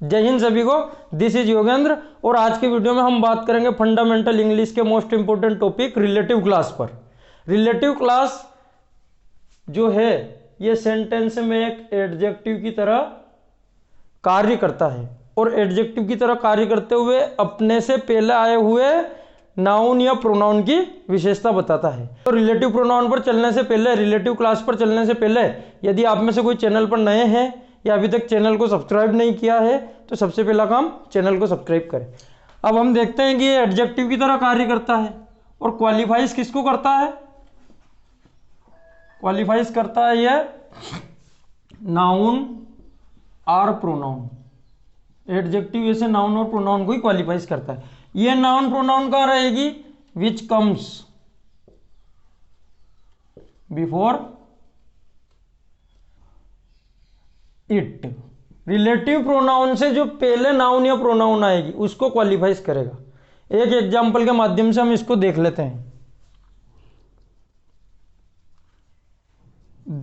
जय हिंद सभी को। दिस इज योगेंद्र और आज की वीडियो में हम बात करेंगे फंडामेंटल इंग्लिश के most important topic relative class पर। रिलेटिव क्लास जो है ये सेंटेंस में एक एडजेक्टिव की तरह कार्य करता है और एडजेक्टिव की तरह कार्य करते हुए अपने से पहले आए हुए नाउन या प्रोनाउन की विशेषता बताता है। तो रिलेटिव प्रोनाउन पर चलने से पहले, रिलेटिव क्लास पर चलने से पहले यदि आप में से कोई चैनल पर नए हैं या अभी तक चैनल को सब्सक्राइब नहीं किया है तो सबसे पहला काम चैनल को सब्सक्राइब करें। अब हम देखते हैं कि ये एडजेक्टिव की तरह कार्य करता है और क्वालिफाइज किसको करता है? क्वालिफाइज करता है ये नाउन और प्रोनाउन। एडजेक्टिव ऐसे नाउन और प्रोनाउन को ही क्वालिफाइज करता है। ये नाउन प्रोनाउन कहाँ रहेगी? Which comes before it. Relative pronoun से जो पहले नाउन या प्रोनाउन आएगी उसको क्वालिफाइज करेगा। एक एग्जांपल के माध्यम से हम इसको देख लेते हैं।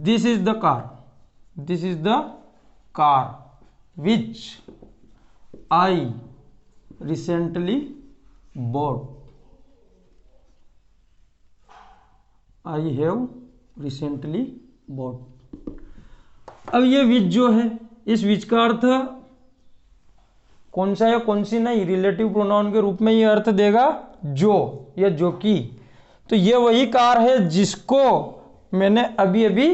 This is the car, this is the car which I recently bought, I have recently bought। अब ये विच जो है, इस विच का अर्थ कौन सा या कौन सी नहीं, रिलेटिव प्रोनाउन के रूप में ये अर्थ देगा जो या जो की। तो ये वही कार है जिसको मैंने अभी अभी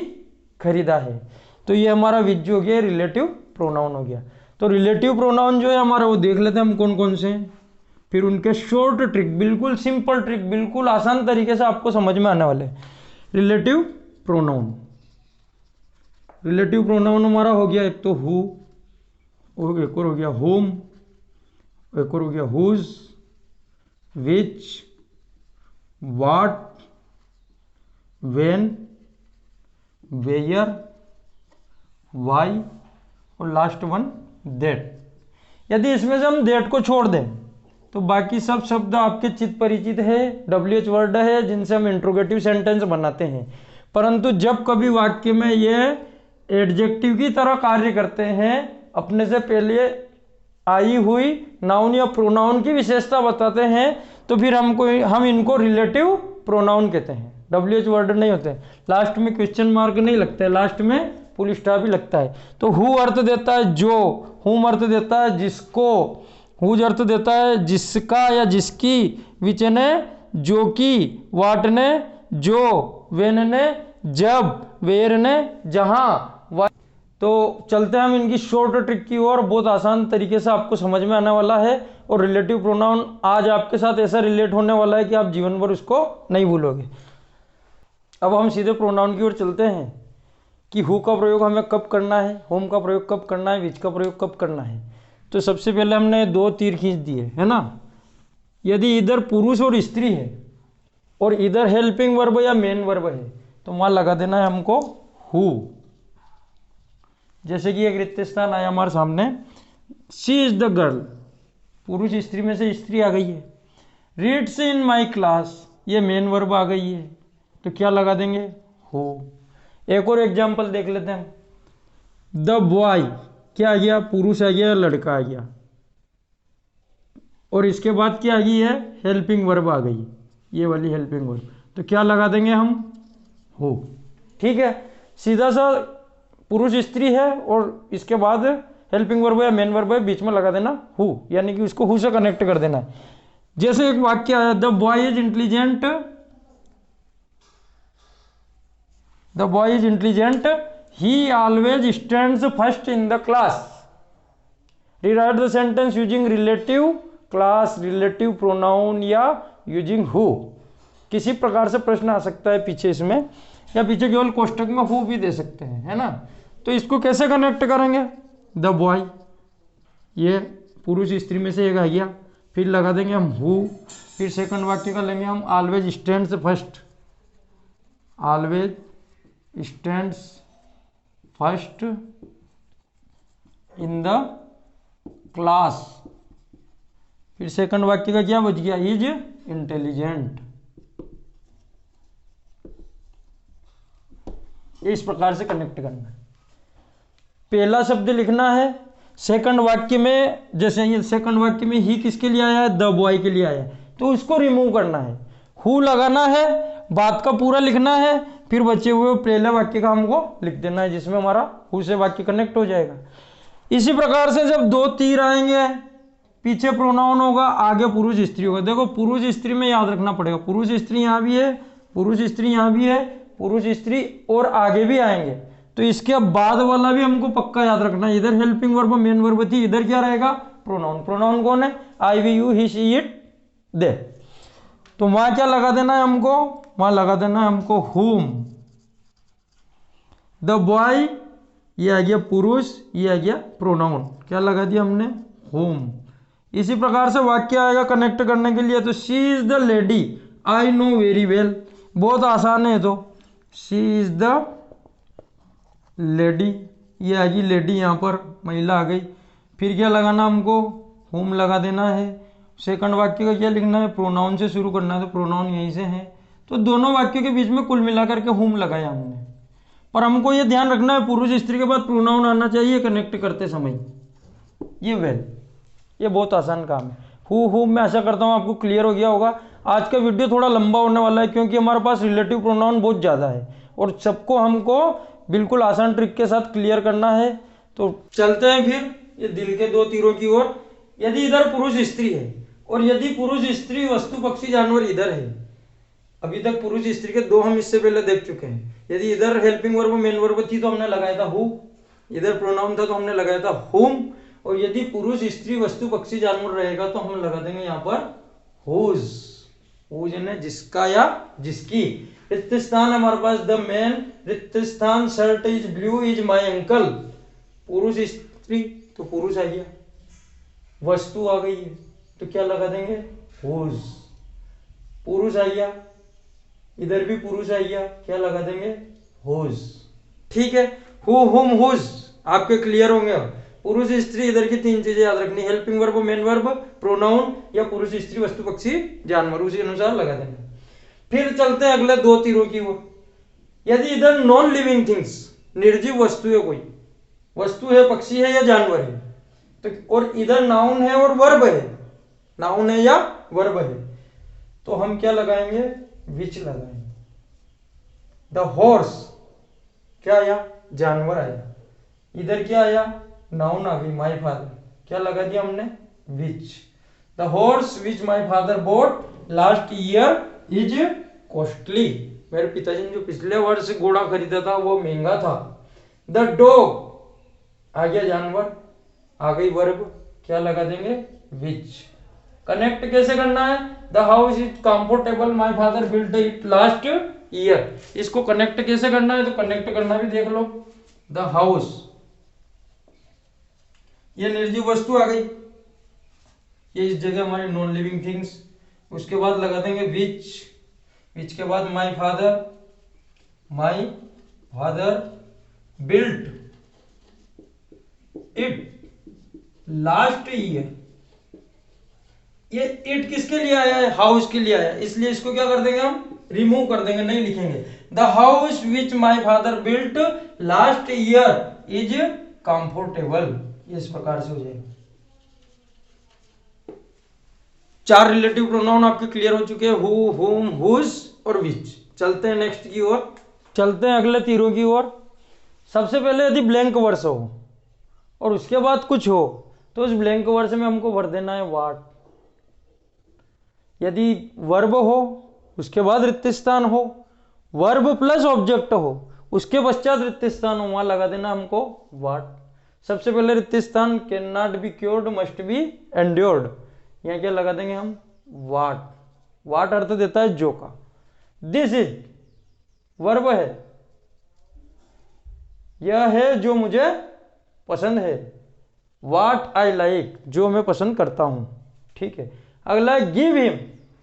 खरीदा है। तो ये हमारा विच जो हो गया रिलेटिव प्रोनाउन हो गया। तो रिलेटिव प्रोनाउन जो है हमारा वो देख लेते हैं हम कौन कौन से हैं, फिर उनके शॉर्ट ट्रिक, बिल्कुल सिंपल ट्रिक, बिल्कुल आसान तरीके से आपको समझ में आने वाले। रिलेटिव प्रोनाउन, रिलेटिव प्रोनाउन हमारा हो गया एक तो हु, एक और हो गया होम, एक और हो गया whose, which, what, when, where, why और लास्ट वन दैट। यदि इसमें से हम दैट को छोड़ दें तो बाकी सब शब्द आपके चित परिचित है, WH वर्ड है जिनसे हम इंट्रोगेटिव सेंटेंस बनाते हैं। परंतु जब कभी वाक्य में ये एडजेक्टिव की तरह कार्य करते हैं, अपने से पहले आई हुई नाउन या प्रोनाउन की विशेषता बताते हैं, तो फिर हम इनको रिलेटिव प्रोनाउन कहते हैं। WH वर्ड नहीं होते, लास्ट में क्वेश्चन मार्क नहीं लगता है, लास्ट में फुल स्टॉप भी लगता है। तो हु अर्थ देता है जो, हुम अर्थ देता है जिसको, हुज अर्थ देता है जिसका या जिसकी, विच ने जो की, वाट ने जो, वेन ने जब, वेयर ने जहां। तो चलते हैं हम इनकी शॉर्ट ट्रिक की ओर। बहुत आसान तरीके से आपको समझ में आने वाला है और रिलेटिव प्रोनाउन आज आपके साथ ऐसा रिलेट होने वाला है कि आप जीवन भर उसको नहीं भूलोगे। अब हम सीधे प्रोनाउन की ओर चलते हैं कि हु का प्रयोग हमें कब करना है, होम का प्रयोग कब करना है, विच का प्रयोग कब करना है। तो सबसे पहले हमने दो तीर खींच दिए है ना। यदि इधर पुरुष और स्त्री है और इधर हेल्पिंग वर्ब या मेन वर्ब है तो वहां लगा देना है हमको हु। जैसे कि एक रिक्त स्थान आया हमारे सामने, शी इज द गर्ल, पुरुष स्त्री में से स्त्री आ गई है। रीड्स इन माई क्लास, ये मेन वर्ब आ गई है, तो क्या लगा देंगे? हु। एक और एग्जाम्पल देख लेते हैं हम। द बॉय, क्या आ गया? पुरुष आ गया, लड़का आ गया, और इसके बाद क्या आ गई है? हेल्पिंग वर्ब आ गई, ये वाली हेल्पिंग वर्ब, तो क्या लगा देंगे हम? हो। ठीक है, सीधा सा पुरुष स्त्री है और इसके बाद हेल्पिंग वर्ब या मेन वर्ब है, बीच में लगा देना हु, यानी कि उसको हु से कनेक्ट कर देना है। जैसे एक वाक्य आया, the boy is intelligent, the boy is intelligent, he always stands first in the class। rewrite the sentence using relative class, relative pronoun या using who। किसी प्रकार से प्रश्न आ सकता है पीछे इसमें, या पीछे केवल कोष्टक में who भी दे सकते हैं, है ना। तो इसको कैसे कनेक्ट करेंगे? द बॉय, ये पुरुष स्त्री में से एक आ गया, फिर लगा देंगे हम who, फिर सेकंड वाक्य का लेंगे हम always stands first, always stands first in the class, फिर सेकंड वाक्य का क्या बच गया? Is intelligent. इस प्रकार से कनेक्ट करना है। पहला शब्द लिखना है सेकंड वाक्य में, जैसे ये सेकंड वाक्य में ही किसके लिए आया है, द बॉय के लिए आया है, तो उसको रिमूव करना है, हु लगाना है, बात का पूरा लिखना है, फिर बचे हुए पहले वाक्य का हमको लिख देना है जिसमें हमारा हु से वाक्य कनेक्ट हो जाएगा। इसी प्रकार से जब दो तीर आएंगे, पीछे प्रोनाउन होगा, आगे पुरुष स्त्री होगा। देखो पुरुष स्त्री में याद रखना पड़ेगा, पुरुष स्त्री यहाँ भी है, पुरुष स्त्री यहाँ भी है, पुरुष स्त्री और आगे भी आएंगे, तो इसके बाद वाला भी हमको पक्का याद रखना है। इधर हेल्पिंग वर्ब मेन वर्ब थी, इधर क्या रहेगा, प्रोनाउन। प्रोनाउन कौन है, I we you he she it they. तो वहां क्या लगा देना है हमको, वहां लगा देना है हमको whom, द बॉय, ये आ गया पुरुष, ये आ गया प्रोनाउन, क्या लगा दिया हमने, whom। इसी प्रकार से वाक्य आएगा कनेक्ट करने के लिए, तो she is the lady I know very well, बहुत आसान है। तो शी इज द लेडी, ये आ गई लेडी, यहाँ पर महिला आ गई। फिर क्या लगाना हमको, whom लगा देना है। सेकंड वाक्य का क्या लिखना है, प्रोनाउन से शुरू करना है, तो प्रोनाउन यहीं से है। तो दोनों वाक्यों के बीच में कुल मिलाकर के whom लगाया हमने, पर हमको ये ध्यान रखना है पुरुष स्त्री के बाद प्रोनाउन आना चाहिए कनेक्ट करते समय। ये वेल, ये बहुत आसान काम है। हु मैं आशा करता हूँ आपको क्लियर हो गया होगा। आज का वीडियो थोड़ा लंबा होने वाला है क्योंकि हमारे पास रिलेटिव प्रोनाउन बहुत ज़्यादा है और सबको हमको बिल्कुल आसान ट्रिक के साथ क्लियर करना है। तो चलते हैं फिर ये दिल के दो तीरों की ओर। यदि इधर पुरुष स्त्री है और यदि पुरुष स्त्री वस्तु पक्षी जानवर इधर है, अभी तक पुरुष स्त्री के दो हम इससे पहले देख चुके हैं। यदि इधर हेल्पिंग वर्ब मेन वर्ब थी तो हमने लगाया था हु, इधर प्रोनाउन था तो हमने लगाया था हुम, और यदि पुरुष स्त्री वस्तु पक्षी जानवर रहेगा तो हम लगा देंगे यहाँ पर हुज। हुज यानी जिसका या जिसकी। रिक्त स्थान हमारे पास द मैन, रिक्त स्थान shirt is blue is my uncle. पुरुष स्त्री तो पुरुष आ गया, वस्तु आ गई है तो क्या लगा देंगे हुज। पुरुष आ गया, इधर भी पुरुष आ गया, क्या लगा देंगे हुज। ठीक है, हु हुम हुज आपके क्लियर होंगे। अब पुरुष स्त्री इधर की तीन चीजें याद रखनी, helping verb main verb pronoun या पुरुष स्त्री वस्तु पक्षी जानवर, उसी अनुसार लगा देना। फिर चलते हैं अगले दो तीरों की ओर। यदि इधर नॉन लिविंग थिंग्स, निर्जीव वस्तु है, कोई वस्तु है, पक्षी है या जानवर है, तो और इधर नाउन है और वर्ब है, नाउन है या वर्ब है, तो हम क्या लगाएंगे, विच लगाएंगे। द हॉर्स क्या आया, जानवर आया, इधर क्या आया, नाउन आ गई माय फादर, क्या लगा दिया हमने which. The horse which my father bought last year is costly. मेरे पिताजी ने जो पिछले वर्ष घोड़ा खरीदा था वो महंगा था। द डॉग आ गया जानवर, आ गई वर्ब, क्या लगा देंगे विच। कनेक्ट कैसे करना है, the house is comfortable my father built it last year. इसको कनेक्ट कैसे करना है, तो कनेक्ट करना भी देख लो। द हाउस, ये निर्जीव वस्तु आ गई, ये इस जगह हमारी नॉन लिविंग थिंग्स। उसके बाद लगा देंगे विच, विच के बाद my father built it last year. ये इट किसके लिए आया है, हाउस के लिए आया है, इसलिए इसको क्या कर देंगे हम, रिमूव कर देंगे, नहीं लिखेंगे। The house which my father built last year is comfortable. इस प्रकार से हो जाएगा। चार रिलेटिव प्रोनाउन आपके क्लियर हो चुके हैं, हु हुम हुज और विच। चलते हैं नेक्स्ट की ओर, चलते हैं अगले तीरों की ओर। सबसे पहले यदि ब्लैंक वर्स हो और उसके बाद कुछ हो तो उस ब्लैंक वर्स में हमको भर देना है व्हाट। यदि वर्ब हो उसके बाद रिक्त स्थान हो, वर्ब प्लस ऑब्जेक्ट हो उसके पश्चात रिक्त स्थान हो, वहां लगा देना हमको व्हाट। सबसे पहले रिक्त स्थान, can not be cured must be endured, यहाँ क्या लगा देंगे हम व्हाट। व्हाट अर्थ देता है जो का। दिस इज वर्ब है, यह है जो मुझे पसंद है। व्हाट आई लाइक, जो मैं पसंद करता हूं। ठीक है, अगला गिव हिम,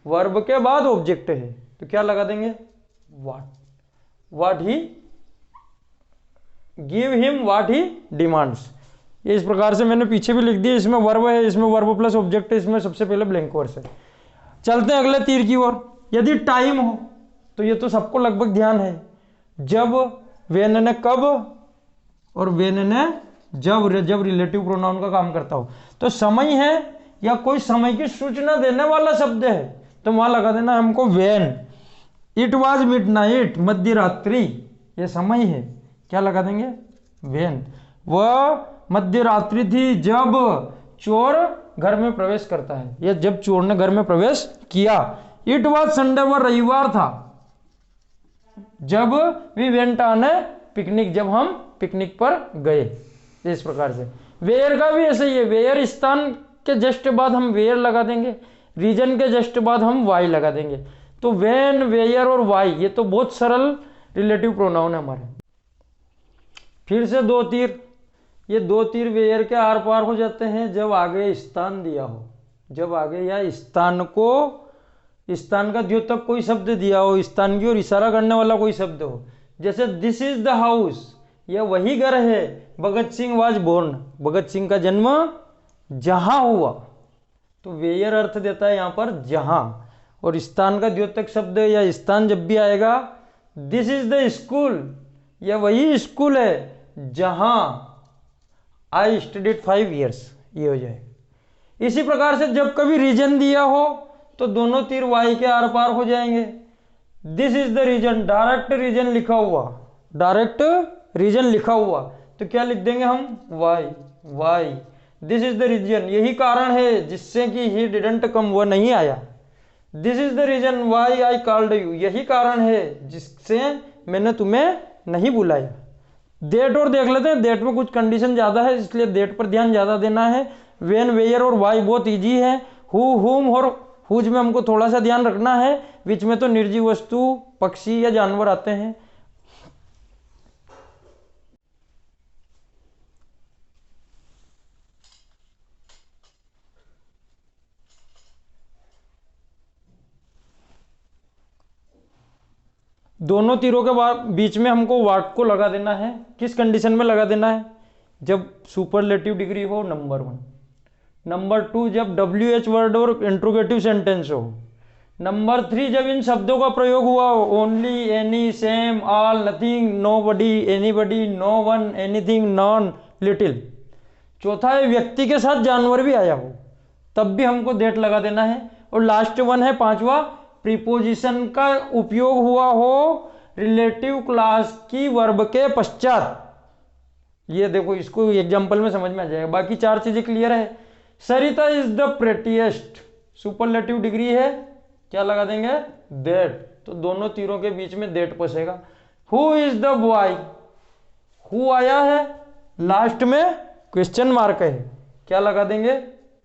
वर्ब के बाद ऑब्जेक्ट है तो क्या लगा देंगे what. What he, give him what he demands. ये इस प्रकार से मैंने पीछे भी लिख दिया, इसमें वर्ब है, इसमें वर्ब प्लस ऑब्जेक्ट है, इसमें सबसे पहले ब्लैंक वर्स है। चलते हैं अगले तीर की ओर। यदि टाइम हो तो ये तो सबको लगभग ध्यान है, जब, वेन ने कब और वेन ने जब रिलेटिव प्रोनाउन का काम करता हो। तो समय है या कोई समय की सूचना देने वाला शब्द है तो वहां लगा देना हमको व्हेन। इट वॉज मिडनाइट, मध्य रात्रि, ये समय है, क्या लगा देंगे, व्हेन। वह मध्य रात्रि थी जब चोर घर में प्रवेश करता है, या जब चोर ने घर में प्रवेश किया। इट वॉज संडे, वह रविवार था जब we went on a picnic, जब हम पिकनिक पर गए। इस प्रकार से वेयर का भी ऐसे ही है, वेयर स्थान के जस्ट बाद हम वेयर लगा देंगे, रीजन के जस्ट बाद हम वाई लगा देंगे। तो वेन, वेयर और वाई ये तो बहुत सरल रिलेटिव प्रोनाउन है हमारे। फिर से दो तीर, ये दो तीर वेयर के आर पार हो जाते हैं जब आगे स्थान दिया हो, जब आगे या स्थान को, स्थान का द्योतक कोई शब्द दिया हो, स्थान की ओर इशारा करने वाला कोई शब्द हो। जैसे दिस इज द हाउस, यह वही घर है, भगत सिंह वाज बोर्न, भगत सिंह का जन्म जहां हुआ। तो वेयर अर्थ देता है यहां पर जहां, और स्थान का द्योतक शब्द या स्थान जब भी आएगा, दिस इज द स्कूल, यह वही स्कूल है जहां आई स्टडीड 5 years, ये हो जाएगा। इसी प्रकार से जब कभी रीजन दिया हो तो दोनों तीर वाई के आर पार हो जाएंगे। This is the reason, direct reason लिखा हुआ, डायरेक्ट रीजन लिखा हुआ तो क्या लिख देंगे हम, why, why. This is the reason, यही कारण है जिससे कि ही डिडंट कम, वह नहीं आया। This is the reason why I called you, यही कारण है जिससे मैंने तुम्हें नहीं बुलाया। डेट और देख लेते हैं, डेट में कुछ कंडीशन ज्यादा है इसलिए डेट पर ध्यान ज्यादा देना है। वेन, वेयर और वाई बहुत इजी है। हु, हुम और हुज में हमको थोड़ा सा ध्यान रखना है, बीच में तो निर्जीव वस्तु, पक्षी या जानवर आते हैं। दोनों तीरों के बीच में हमको वाट को लगा देना है। किस कंडीशन में लगा देना है, जब सुपरलेटिव डिग्री हो नंबर 1, नंबर 2 जब WH वर्ड और इंट्रोगेटिव सेंटेंस हो, नंबर 3 जब इन शब्दों का प्रयोग हुआ हो, only, any, same, all, nothing, nobody, anybody, no one, anything, none, little. चौथा है व्यक्ति के साथ जानवर भी आया हो, तब भी हमको डेट लगा देना है। और लास्ट वन है 5वां, प्रीपोजिशन का उपयोग हुआ हो रिलेटिव क्लास की वर्ब के पश्चात। ये देखो, इसको एग्जांपल में समझ में आ जाएगा, बाकी 4 चीजें क्लियर है। सरिता इज द प्रेटीएस्ट, सुपरलेटिव डिग्री है, क्या लगा देंगे, दैट। तो दोनों तीरों के बीच में दैट फंसेगा। Who is the boy, who आया है, लास्ट में क्वेश्चन मार्क है, क्या लगा देंगे,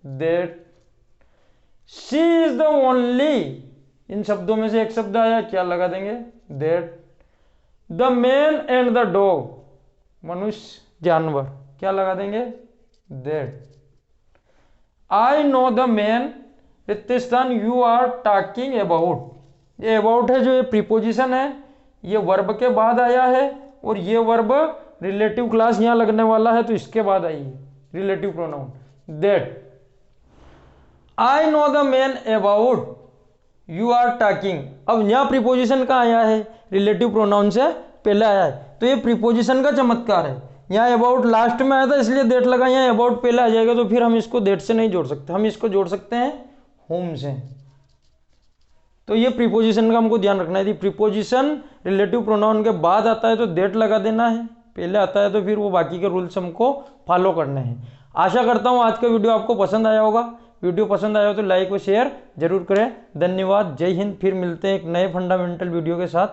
that. She is the only, इन शब्दों में से एक शब्द आया, क्या लगा देंगे, that. The man and the dog, मनुष्य, जानवर, क्या लगा देंगे, that. I know the man, रित्तेस्थान यू आर टॉकिंग अबाउट, ये अबाउट है जो ये प्रीपोजिशन है, ये वर्ब के बाद आया है, और ये वर्ब रिलेटिव क्लास यहां लगने वाला है तो इसके बाद आई है relative pronoun, that. I know the man about you are talking, अब यहां प्रीपोजिशन का आया है, रिलेटिव प्रोनाउन से पहले आया है, तो ये प्रीपोजिशन का चमत्कार है। यहाँ अबाउट लास्ट में आया था इसलिए डेट लगा, यहाँ अबाउट पहले आ जाएगा तो फिर हम इसको डेट से नहीं जोड़ सकते, हम इसको जोड़ सकते हैं होम से। तो ये प्रीपोजिशन का हमको ध्यान रखना है। प्रीपोजिशन रिलेटिव प्रोनाउन के बाद आता है तो डेट लगा देना है, पहले आता है तो फिर वो बाकी के रूल्स हमको फॉलो करने हैं। आशा करता हूँ आज का वीडियो आपको पसंद आया होगा। वीडियो पसंद आया हो तो लाइक और शेयर जरूर करें। धन्यवाद, जय हिंद। फिर मिलते हैं एक नए फंडामेंटल वीडियो के साथ।